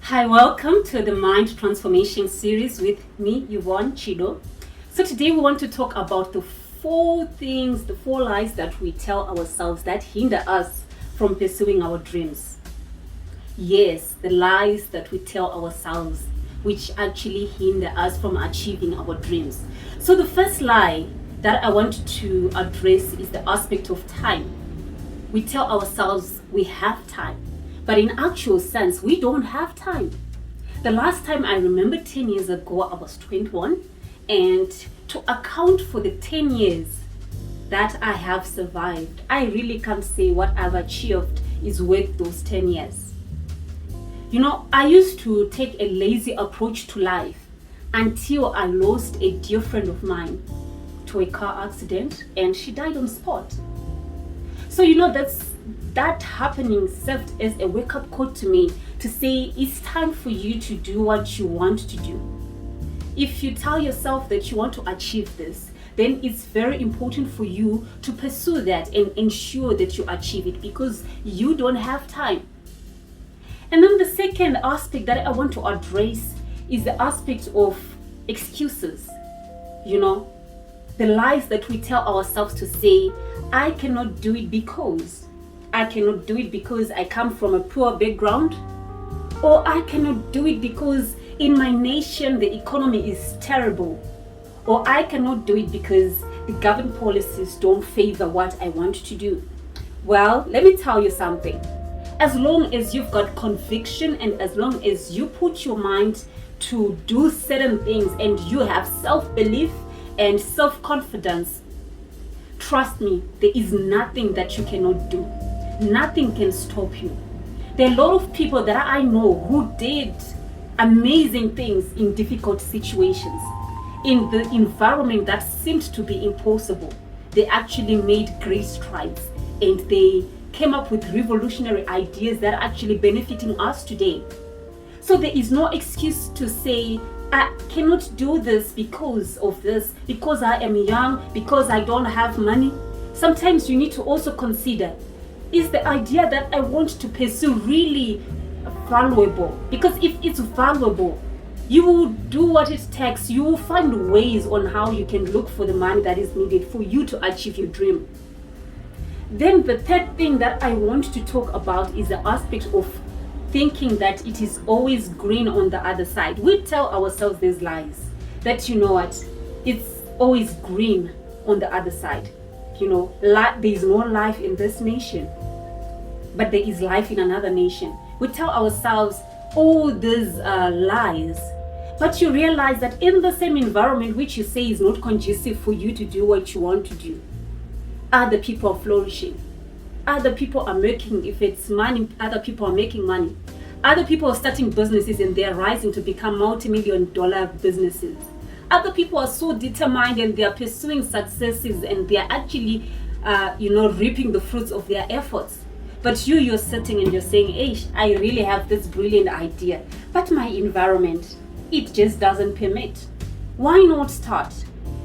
Hi, welcome to the Mind Transformation series with me, Yvonne Chido. So today we want to talk about the four lies that we tell ourselves that hinder us from pursuing our dreams. Yes, the lies that we tell ourselves which actually hinder us from achieving our dreams. So the first lie that I want to address is the aspect of time. We tell ourselves we have time, but in actual sense, we don't have time. The last time I remember 10 years ago, I was 21, and to account for the 10 years that I have survived, I really can't say what I've achieved is worth those 10 years. You know, I used to take a lazy approach to life until I lost a dear friend of mine to a car accident, and she died on spot. So that happening served as a wake-up call to me to say it's time for you to do what you want to do. If you tell yourself that you want to achieve this, then it's very important for you to pursue that and ensure that you achieve it, because you don't have time. And then the second aspect that I want to address is the aspect of excuses. You know, the lies that we tell ourselves to say, I cannot do it because I come from a poor background, or I cannot do it because in my nation the economy is terrible, or I cannot do it because the government policies don't favor what I want to do. Well, let me tell you something. As long as you've got conviction and as long as you put your mind to do certain things and you have self-belief and self-confidence, trust me, there is nothing that you cannot do. Nothing can stop you. There are a lot of people that I know who did amazing things in difficult situations. In the environment that seemed to be impossible, they actually made great strides and they came up with revolutionary ideas that are actually benefiting us today. So there is no excuse to say, I cannot do this because of this, because I am young, because I don't have money. Sometimes you need to also consider, is the idea that I want to pursue really valuable? Because if it's valuable, you will do what it takes. You will find ways on how you can look for the money that is needed for you to achieve your dream. Then the third thing that I want to talk about is the aspect of thinking that it is always green on the other side. We tell ourselves these lies that, you know what, it's always green on the other side. You know, there is no life in this nation, but there is life in another nation. We tell ourselves all these lies, but you realize that in the same environment which you say is not conducive for you to do what you want to do, other people are flourishing. Other people are making, if it's money, other people are making money. Other people are starting businesses and they're rising to become multi-million-dollar businesses. Other people are so determined and they are pursuing successes and they are actually, reaping the fruits of their efforts. But you're sitting and you're saying, hey, I really have this brilliant idea, but my environment, it just doesn't permit. Why not start?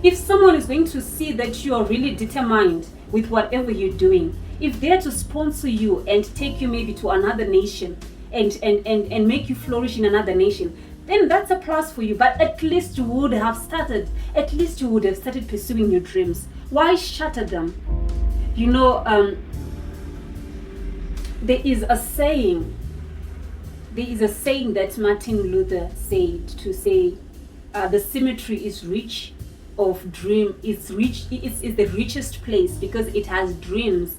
If someone is going to see that you are really determined with whatever you're doing, if they're to sponsor you and take you maybe to another nation and make you flourish in another nation, then that's a plus for you. But at least you would have started. At least you would have started pursuing your dreams. Why shatter them? You know, there is a saying that Martin Luther said, to say the cemetery is rich of dream. It's the richest place because it has dreams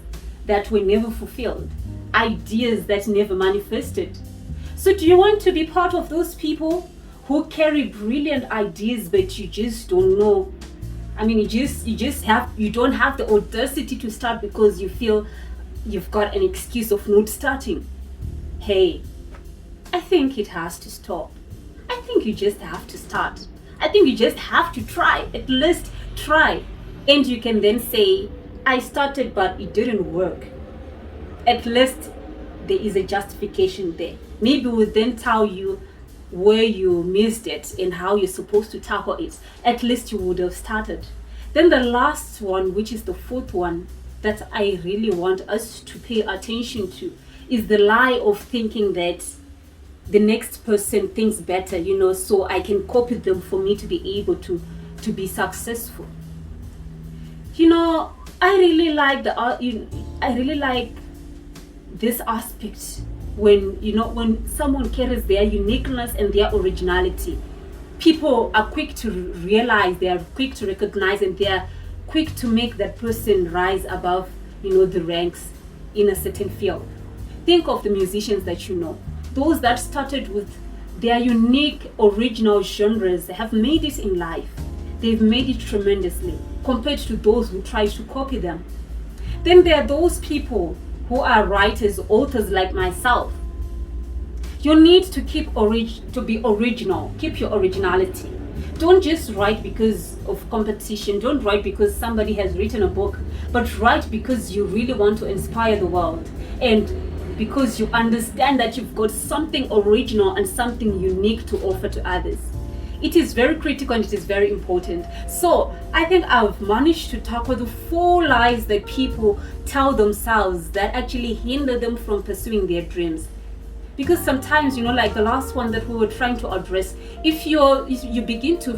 that were never fulfilled, ideas that never manifested. So do you want to be part of those people who carry brilliant ideas but you just don't know? I mean, you don't have the audacity to start because you feel you've got an excuse of not starting. Hey, I think it has to stop. I think you just have to start. I think you just have to try, at least try. And you can then say, I started but it didn't work. At least there is a justification there. Maybe we'll then tell you where you missed it and how you're supposed to tackle it. At least you would have started. Then the last one, which is the fourth one that I really want us to pay attention to, is the lie of thinking that the next person thinks better, so I can copy them for me to be able to be successful. I really like I really like this aspect when someone carries their uniqueness and their originality. People are quick to realize, they are quick to recognize, and they are quick to make that person rise above the ranks in a certain field. Think of the musicians that those that started with their unique original genres have made it in life. They've made it tremendously compared to those who try to copy them. Then there are those people who are writers, authors like myself. You need to to be original. Keep your originality. Don't just write because of competition. Don't write because somebody has written a book, but write because you really want to inspire the world, and because you understand that you've got something original and something unique to offer to others. It is very critical and it is very important. So I think I've managed to tackle the 4 lies that people tell themselves that actually hinder them from pursuing their dreams. Because sometimes, like the last one that we were trying to address, if you begin to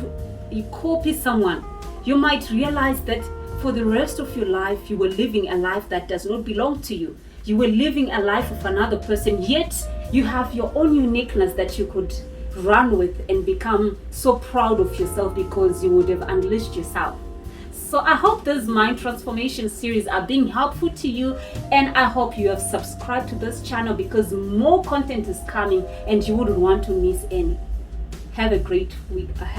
copy someone, you might realize that for the rest of your life, you were living a life that does not belong to you. You were living a life of another person, yet you have your own uniqueness that you could run with and become so proud of yourself because you would have unleashed yourself. So I hope this mind transformation series are being helpful to you, and I hope you have subscribed to this channel because more content is coming and you wouldn't want to miss any. Have a great week ahead.